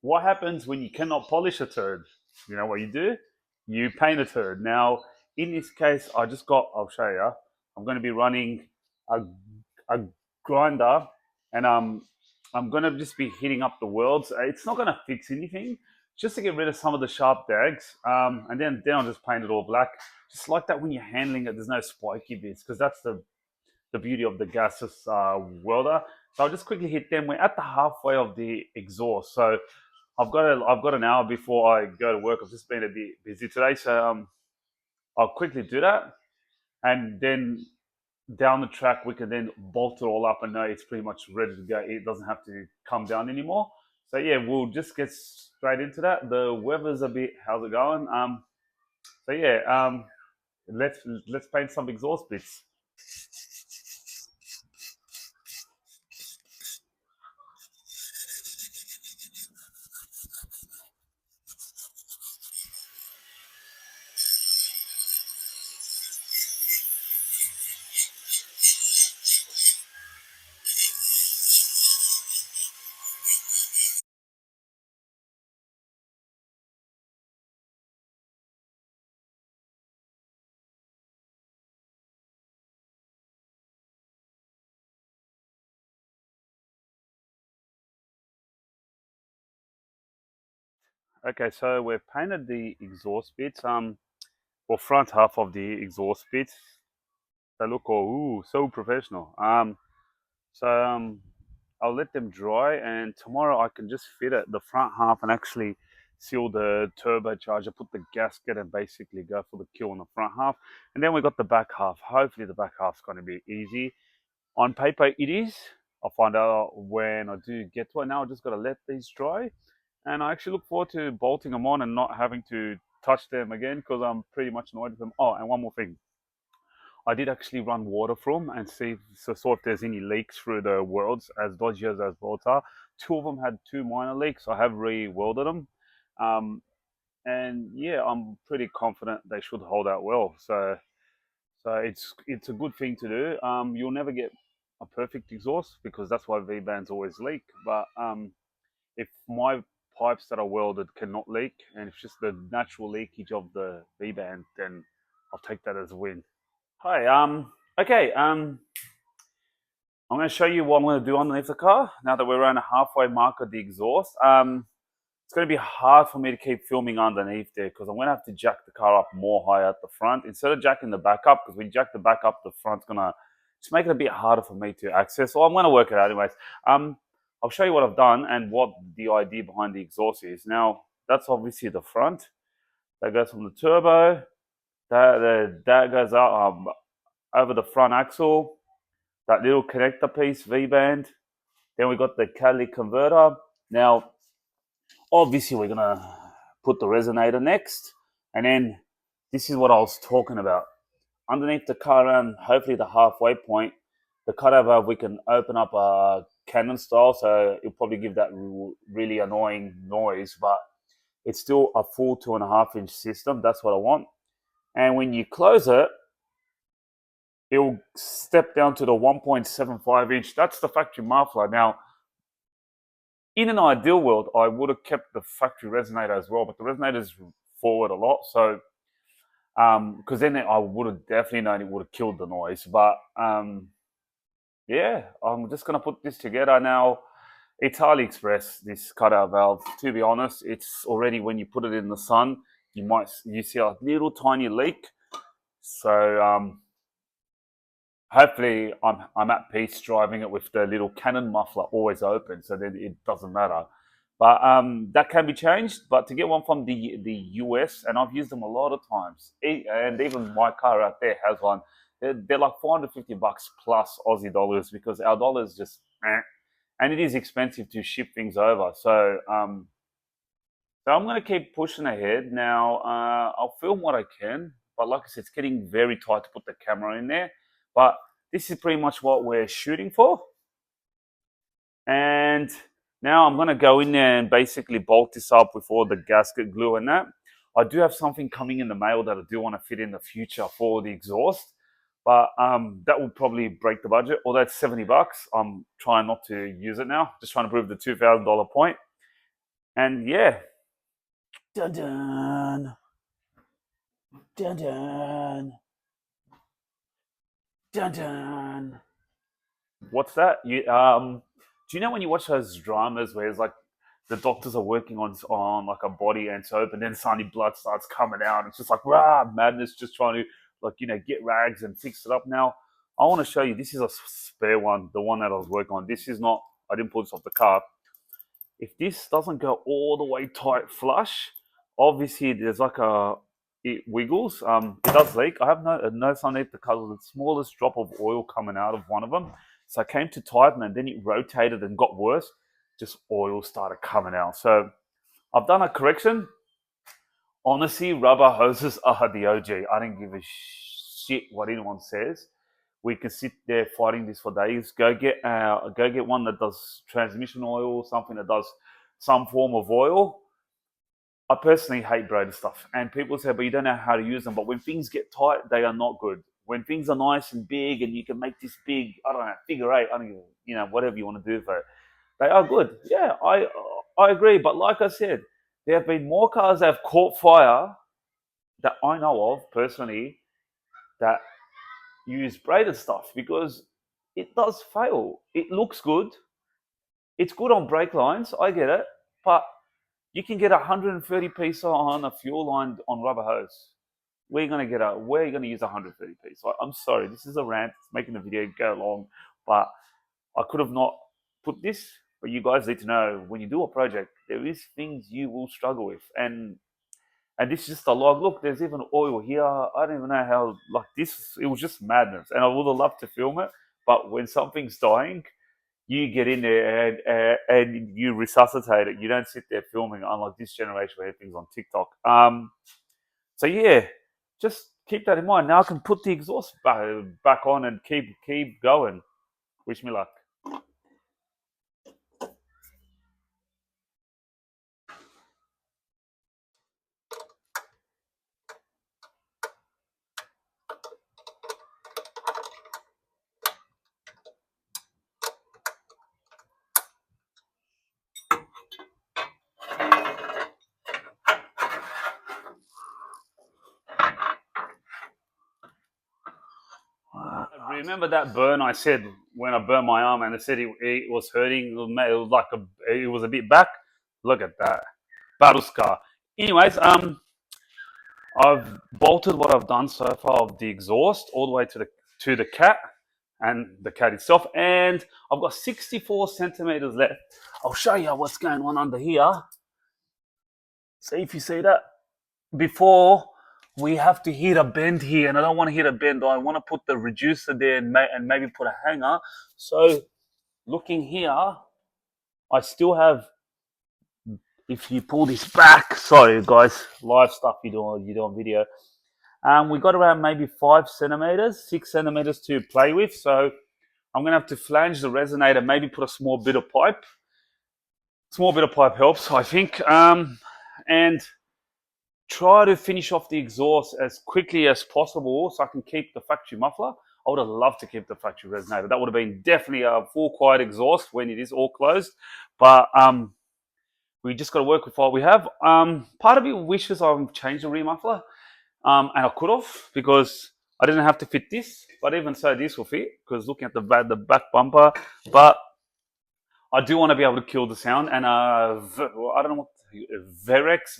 what happens when you cannot polish a turd? You know what you do? You paint a turd. Now, in this case, I'll show you. I'm going to be running a, a grinder, and I'm going to just be heating up the welds. It's not going to fix anything, just to get rid of some of the sharp dags. And then I'll just paint it all black. Just like that when you're handling it, there's no spiky bits, because that's the beauty of the gaseous welder. So I'll just quickly hit them. We're at the halfway of the exhaust. So I've got an hour before I go to work. I've just been a bit busy today, so I'll quickly do that, and then down the track we can then bolt it all up and know it's pretty much ready to go. It doesn't have to come down anymore. So yeah, we'll just get straight into that. The weather's a bit. How's it going? So yeah, let's paint some exhaust bits. Okay, so we've painted the exhaust bits. Or front half of the exhaust bits. They look all so professional. So I'll let them dry, and tomorrow I can just fit it the front half and actually seal the turbocharger, put the gasket, and basically go for the kill on the front half. And then we got the back half. Hopefully the back half's going to be easy. On paper it is. I'll find out when I do get to it. Now I just got to let these dry, and I actually look forward to bolting them on and not having to touch them again, because I'm pretty much annoyed with them. Oh, and one more thing. I did actually run water through them and saw if there's any leaks through the welds. As dodgy as those bolts are, two of them had two minor leaks. I have re-welded them, um, and yeah, I'm pretty confident they should hold out well. So it's a good thing to do. You'll never get a perfect exhaust, because that's why V bands always leak. But if my pipes that are welded cannot leak, and it's just the natural leakage of the V band, then I'll take that as a win. Hi. Okay. I'm going to show you what I'm going to do underneath the car now that we're around the halfway mark of the exhaust. It's going to be hard for me to keep filming underneath there, because I'm going to have to jack the car up more high at the front instead of jacking the back up. Because when you jack the back up, the front's going to just make it a bit harder for me to access. So I'm going to work it out anyways. I'll show you what I've done and what the idea behind the exhaust is. Now, that's obviously the front. That goes from the turbo. That goes out over the front axle. That little connector piece, V-band. Then we got the catalytic converter. Now, obviously, we're gonna put the resonator next, and then this is what I was talking about. Underneath the car, around hopefully the halfway point, the cutover, we can open up a cannon style, so it'll probably give that really annoying noise, but it's still a full 2.5-inch system. That's what I want. And when you close it, it will step down to the 1.75-inch. That's the factory muffler. Now, in an ideal world, I would have kept the factory resonator as well, but the resonator's forward a lot, so because then I would have definitely known it would have killed the noise. But yeah, I'm just gonna put this together now. It's AliExpress, this cutout valve. To be honest, it's already, when you put it in the sun, you see a little tiny leak. So hopefully I'm at peace driving it with the little cannon muffler always open, so then it doesn't matter. But that can be changed. But to get one from the US, and I've used them a lot of times, and even my car out there has one. They're like $450 plus Aussie dollars, because our dollars just and it is expensive to ship things over. So so I'm going to keep pushing ahead. Now, I'll film what I can, but like I said, it's getting very tight to put the camera in there. But this is pretty much what we're shooting for. And now I'm going to go in there and basically bolt this up with all the gasket glue and that. I do have something coming in the mail that I do want to fit in the future for the exhaust. But that will probably break the budget. Although it's $70, I'm trying not to use it now. Just trying to prove the $2,000 point. And yeah, dun dun dun dun dun dun. What's that? Do you know when you watch those dramas where it's like the doctors are working on like a body and it's open, then suddenly blood starts coming out. It's just like rah, madness, just trying to get rags and fix it up. Now I want to show you. This is a spare one, the one that I was working on. This is not. I didn't pull this off the car. If this doesn't go all the way tight flush, obviously there's like it wiggles. It does leak. I have noticed underneath the car the smallest drop of oil coming out of one of them. So I came to tighten and then it rotated and got worse. Just oil started coming out. So I've done a correction. Honestly, rubber hoses are the OG. I don't give a shit what anyone says. We can sit there fighting this for days. Go get one that does transmission oil, something that does some form of oil. I personally hate braided stuff, and people say, "But you don't know how to use them." But when things get tight, they are not good. When things are nice and big, and you can make this big, I don't know, figure eight, I don't know, whatever you want to do for it, they are good. Yeah, I agree. But like I said, there have been more cars that have caught fire that I know of personally that use braided stuff because it does fail. It looks good. It's good on brake lines. I get it, but you can get 130 piece on a fuel line on rubber hose. Where are you gonna use 130 piece? I'm sorry, this is a rant. It's making the video go long, but I could have not put this. But you guys need to know when you do a project, there is things you will struggle with, and this is just a log. Look, there's even oil here. I don't even know how, like this, it was just madness. And I would have loved to film it, but when something's dying, you get in there and you resuscitate it. You don't sit there filming, unlike this generation where everything's on TikTok. So yeah, just keep that in mind. Now I can put the exhaust back on and keep going. Wish me luck. Remember that burn I said when I burned my arm and I said it was hurting? It was a bit back. Look at that battle scar. Anyways, I've bolted what I've done so far of the exhaust all the way to the cat and the cat itself, and I've got 64 centimeters left. I'll show you what's going on under here. See if you see that. Before we have to hit a bend here, and I don't want to hit a bend. I want to put the reducer there and maybe put a hanger. So looking here, I still have. If you pull this back, sorry guys, live stuff you do on video. We got around maybe 5 centimeters, 6 centimeters to play with. So I'm gonna have to flange the resonator, maybe put a small bit of pipe. Small bit of pipe helps, I think. And try to finish off the exhaust as quickly as possible so I can keep the factory muffler. I would have loved to keep the factory resonator. That would have been definitely a full quiet exhaust when it is all closed. But we just got to work with what we have. Part of me wishes I changed the rear muffler, and I could have because I didn't have to fit this. But even so, this will fit because looking at the back bumper. But I do want to be able to kill the sound, and I don't know what Varex,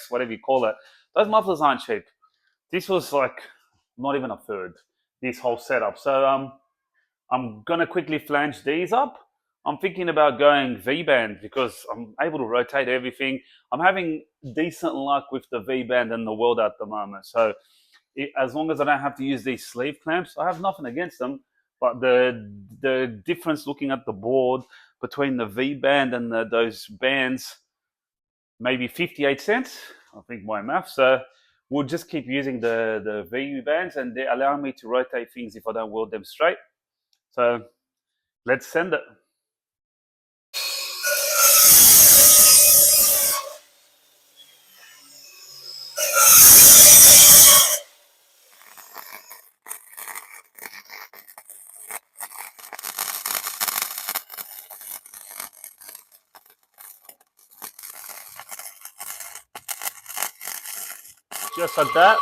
whatever you call it. Those mufflers aren't cheap. This was like not even a third. This whole setup. So I'm gonna quickly flange these up. I'm thinking about going V-band because I'm able to rotate everything. I'm having decent luck with the V-band and the weld at the moment. So as long as I don't have to use these sleeve clamps, I have nothing against them. But the difference looking at the board between the V-band and those bands, maybe 58 cents, I think my math. So we'll just keep using the V-bands and they allow me to rotate things if I don't weld them straight. So let's send it. just like that.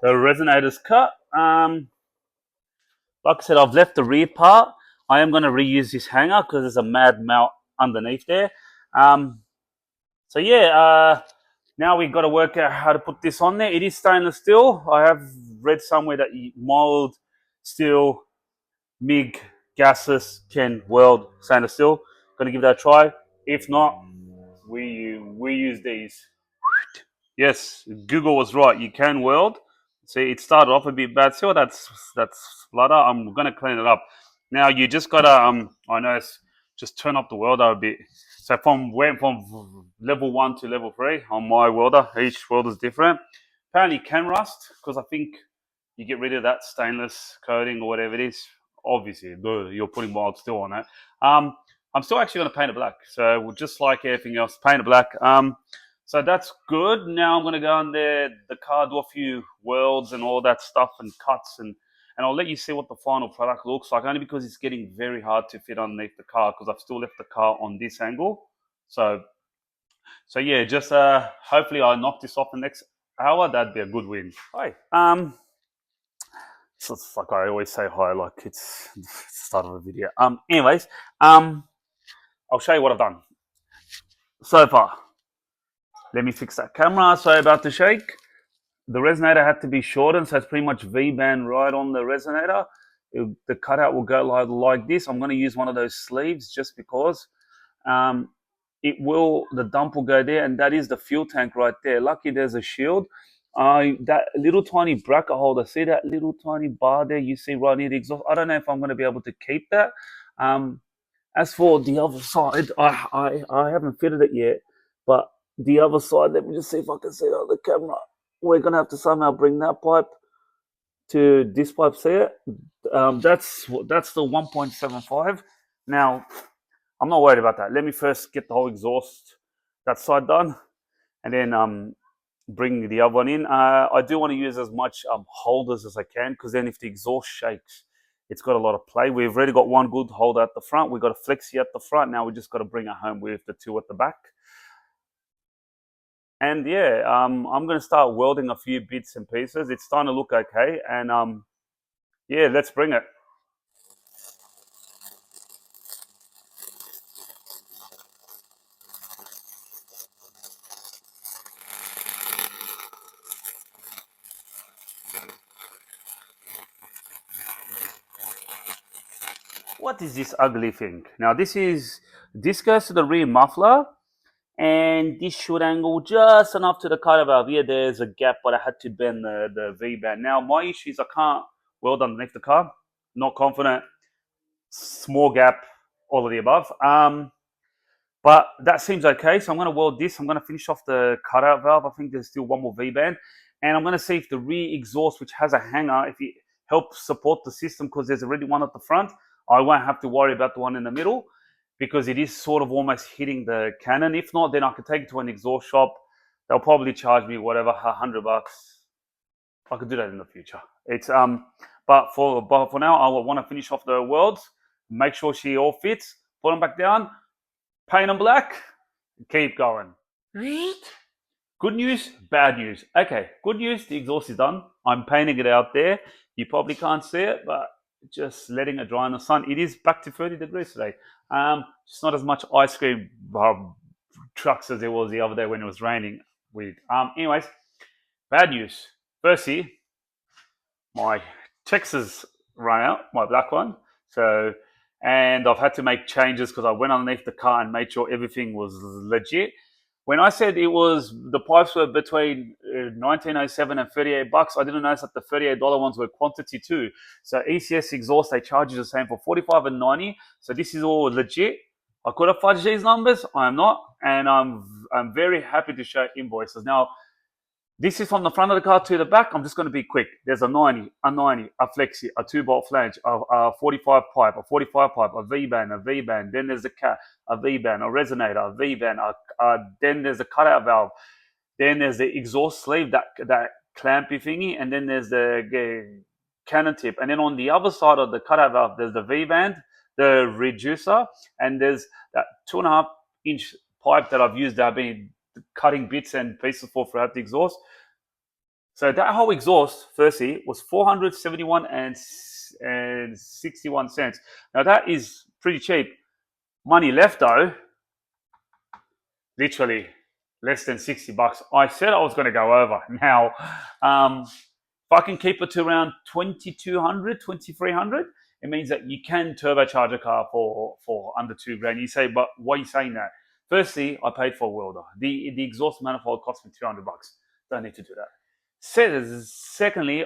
The resonator's cut. Like I said, I've left the rear part. I am going to reuse this hanger because there's a mad mount underneath there. So yeah, now we've got to work out how to put this on there. It is stainless steel. I have read somewhere that mild steel, MIG, gases can weld stainless steel. Going to give that a try. If not, we use these. Yes, Google was right. You can weld. See, it started off a bit bad. See what that's flutter. I'm gonna clean it up. Now you just gotta I know it's just turn up the welder a bit. So went from level 1 to level 3 on my welder. Each welder's different. Apparently it can rust because I think you get rid of that stainless coating or whatever it is. Obviously, you're putting mild steel on it. I'm still actually going to paint it black. So just like everything else, paint it black. So that's good. Now I'm going to go on there, the car, do a few welds and all that stuff and cuts, and I'll let you see what the final product looks like, only because it's getting very hard to fit underneath the car because I've still left the car on this angle. So yeah, just hopefully I knock this off the next hour. That'd be a good win. Hi. So it's like I always say hi, like it's the start of a video. Anyways, I'll show you what I've done so far. Let me fix that camera. Sorry about the shake. The resonator had to be shortened, so it's pretty much V-band right on the resonator. The cutout will go like this. I'm going to use one of those sleeves just because the dump will go there, and that is the fuel tank right there. Lucky there's a shield. That little tiny bracket holder, see that little tiny bar there you see right near the exhaust? I don't know if I'm going to be able to keep that. As for the other side, I haven't fitted it yet, but the other side, let me just see if I can see it on the camera. We're going to have to somehow bring that pipe to this pipe, see it? That's the 1.75. Now, I'm not worried about that. Let me first get the whole exhaust, that side done, and then bring the other one in. I do want to use as much holders as I can, because then if the exhaust shakes, it's got a lot of play. We've already got one good holder at the front. We've got a flexi at the front. Now we just got to bring it home with the two at the back. And yeah, I'm going to start welding a few bits and pieces. It's starting to look okay. And yeah, let's bring it. What is this ugly thing? Now this goes to the rear muffler, and this should angle just enough to the cutter valve. Yeah, there's a gap, but I had to bend the V-band. Now my issue is I can't weld underneath the car. Not confident. Small gap, all of the above. But that seems okay. So I'm going to weld this. I'm going to finish off the cutout valve. I think there's still one more V-band. And I'm going to see if the rear exhaust, which has a hanger, if it helps support the system, because there's already one at the front. I won't have to worry about the one in the middle, because it is sort of almost hitting the cannon. If not, then I could take it to an exhaust shop. They'll probably charge me whatever, $100. I could do that in the future. It's but for now, I want to finish off the welds, make sure she all fits, put them back down, paint them black, keep going. Good news, bad news. Okay, good news, the exhaust is done. I'm painting it out there. You probably can't see it, but just letting it dry in the sun. It is back to 30 degrees today. Just not as much ice cream trucks as there was the other day when it was raining. Weird. Anyways, bad news. Firstly, my Texas run out, my black one. And I've had to make changes because I went underneath the car and made sure everything was legit. When I said the pipes were between 1907 and $38, I didn't notice that the $38 ones were quantity too. So ECS exhaust, they charge you the same for 45 and 90. So this is all legit. I could have fudged these numbers. I am not. And I'm very happy to show invoices. Now, this is from the front of the car to the back. I'm just going to be quick. There's a 90, a flexi, a 2-bolt flange, a 45 pipe, a V-band, then there's a cat, a V-band, a resonator, a V-band, then there's a cutout valve, then there's the exhaust sleeve, that clampy thingy, and then there's the cannon tip. And then on the other side of the cutout valve, there's the V-band, the reducer, and there's that 2.5-inch pipe that I've used that I've been cutting bits and pieces for throughout the exhaust. So that whole exhaust, firstly, was 471 and 61 cents. Now that is pretty cheap. Money left though, literally less than 60 bucks. I said I was going to go over. Now, if I can keep it to around 2200, 2300, it means that you can turbocharge a car for under $2,000. You say, but why are you saying that? Firstly, I paid for a welder. The exhaust manifold cost me 200 bucks. Don't need to do that. Secondly,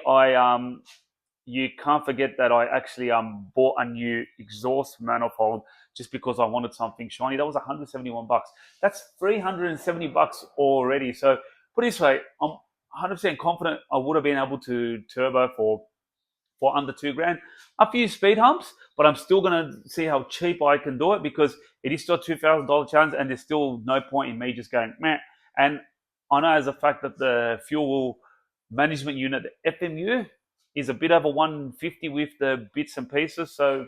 you can't forget that I actually bought a new exhaust manifold just because I wanted something shiny. That was 171 bucks. That's 370 bucks already. So put it this way, I'm 100% confident I would have been able to turbo for under $2,000. A few speed humps, but I'm still gonna see how cheap I can do it because it is still a $2,000 challenge, and there's still no point in me just going meh. And I know as a fact that the fuel management unit, the FMU, is a bit over 150 with the bits and pieces. So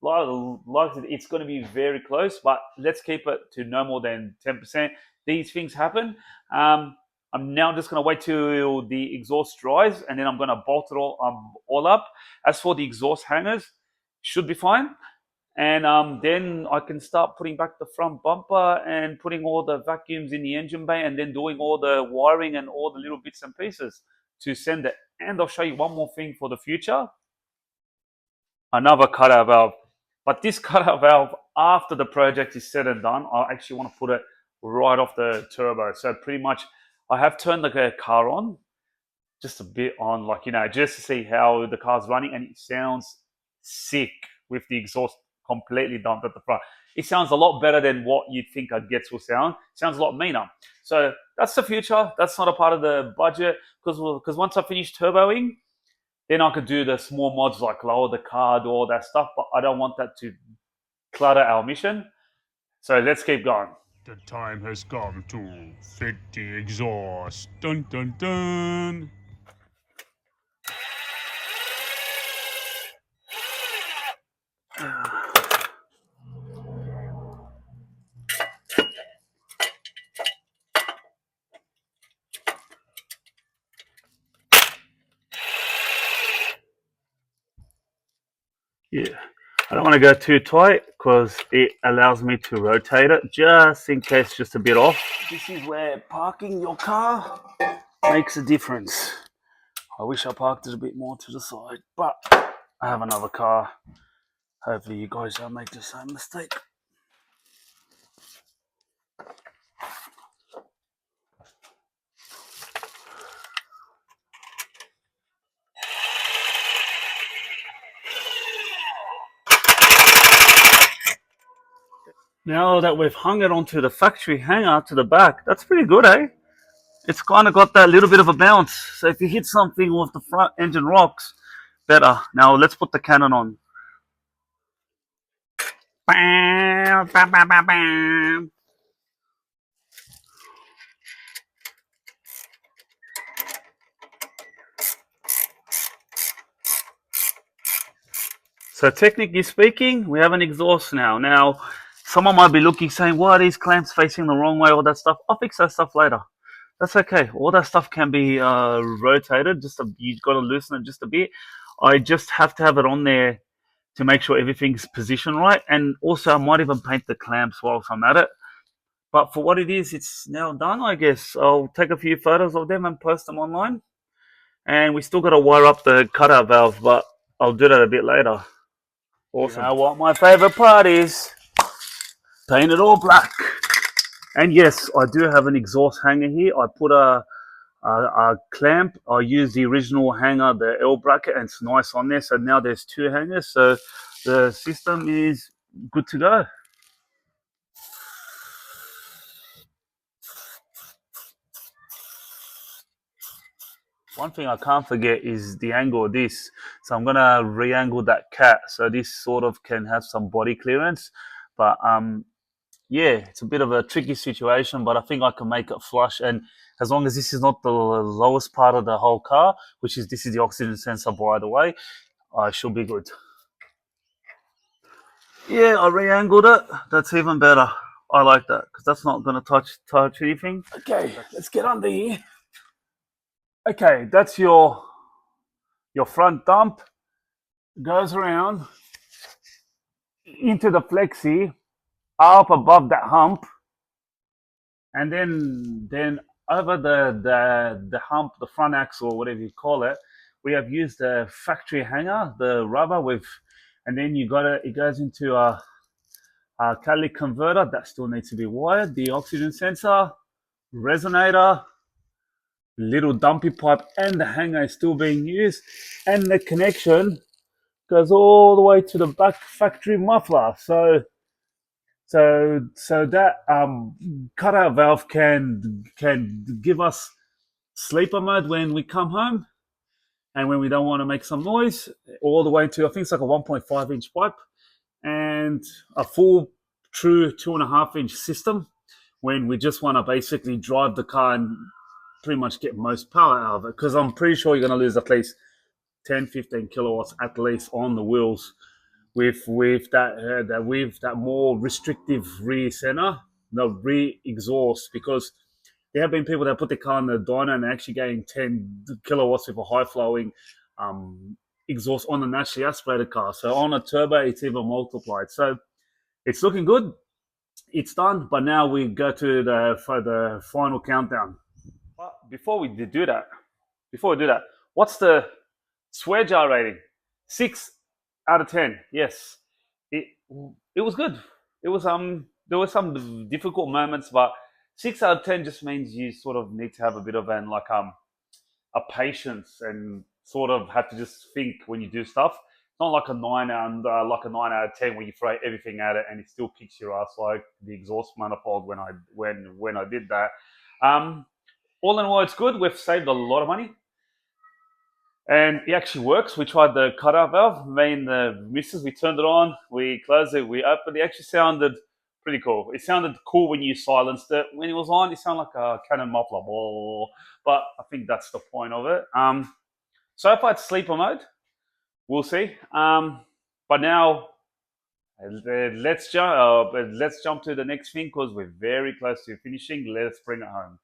like it's going to be very close, but let's keep it to no more than 10%. These things happen. I'm now just going to wait till the exhaust dries, and then I'm going to bolt it all up. As for the exhaust hangers, should be fine. And then I can start putting back the front bumper and putting all the vacuums in the engine bay, and then doing all the wiring and all the little bits and pieces to send it. And I'll show you one more thing for the future. Another cutout valve. But this cutout valve, after the project is said and done, I actually want to put it right off the turbo. So pretty much I have turned the car on, just a bit on, like, you know, just to see how the car's running, and it sounds sick with the exhaust completely dumped at the front. It sounds a lot better than what you'd think a Getz will sound. It sounds a lot meaner. So that's the future. That's not a part of the budget, because once I finish turboing, then I could do the small mods like lower the car, do all that stuff, but I don't want that to clutter our mission. So let's keep going. The time has come to fit the exhaust. Dun dun dun. Yeah, I don't want to go too tight because it allows me to rotate it just in case, just a bit off. This is where parking your car makes a difference. I wish I parked it a bit more to the side, but I have another car. Hopefully you guys don't make the same mistake. Now that we've hung it onto the factory hanger to the back, that's pretty good, eh? It's kind of got that little bit of a bounce. So if you hit something with the front engine rocks, better. Now let's put the cannon on. Bam, bam, bam, bam, bam. So technically speaking, we have an exhaust now. Now, someone might be looking, saying, why are these clamps facing the wrong way, all that stuff. I'll fix that stuff later. That's okay. All that stuff can be rotated. You've got to loosen it just a bit. I just have to have it on there to make sure everything's positioned right. And also, I might even paint the clamps whilst I'm at it. But for what it is, it's now done, I guess. I'll take a few photos of them and post them online. And we still got to wire up the cutout valve, but I'll do that a bit later. Awesome. You know what my favorite part is? Paint it all black. And yes, I do have an exhaust hanger here. I put a clamp. I use the original hanger, the L bracket, and it's nice on there. So now there's two hangers. So the system is good to go. One thing I can't forget is the angle of this. So I'm gonna re-angle that cat so this sort of can have some body clearance. But yeah, it's a bit of a tricky situation, but I think I can make it flush. And as long as this is not the lowest part of the whole car, this is the oxygen sensor, by the way, I should be good. Yeah, I re-angled it. That's even better. I like that because that's not going to touch anything. Okay, let's get under here. Okay, that's your front dump. Goes around into the flexi, up above that hump, and then over the hump, the front axle, whatever you call it, we have used the factory hanger, the rubber with, and then you got it. It goes into a catalytic converter that still needs to be wired, the oxygen sensor, resonator, little dumpy pipe, and the hanger is still being used, and the connection goes all the way to the back factory muffler. So that cutout valve can give us sleeper mode when we come home and when we don't want to make some noise, all the way to, I think it's like a 1.5-inch pipe, and a full true 2.5-inch system when we just want to basically drive the car and pretty much get most power out of it, because I'm pretty sure you're going to lose at least 10-15 kilowatts at least on the wheels with that more restrictive rear center, the rear exhaust, because there have been people that put the car in the dyno and actually getting 10 kilowatts with a high flowing exhaust on a naturally aspirated car. So on a turbo, it's even multiplied. So it's looking good. It's done, but now we go to the final countdown. But before we do that, what's the swear jar rating? 6 out of 10. Yes, it it was good. It was there were some difficult moments, but 6 out of 10 just means you sort of need to have a bit of an like a patience and sort of have to just think when you do stuff. It's not like a 9 out of 10 when you throw everything at it and it still kicks your ass like the exhaust manifold when I did that. Um, all in all, it's good. We've saved a lot of money. And it actually works. We tried the cutout valve. Me and the missus, we turned it on, we closed it, we opened it. It actually sounded pretty cool. It sounded cool when you silenced it. When it was on, it sounded like a cannon muffler. But I think that's the point of it. So far, it's sleeper mode. We'll see. But now, let's jump to the next thing because we're very close to finishing. Let's bring it home.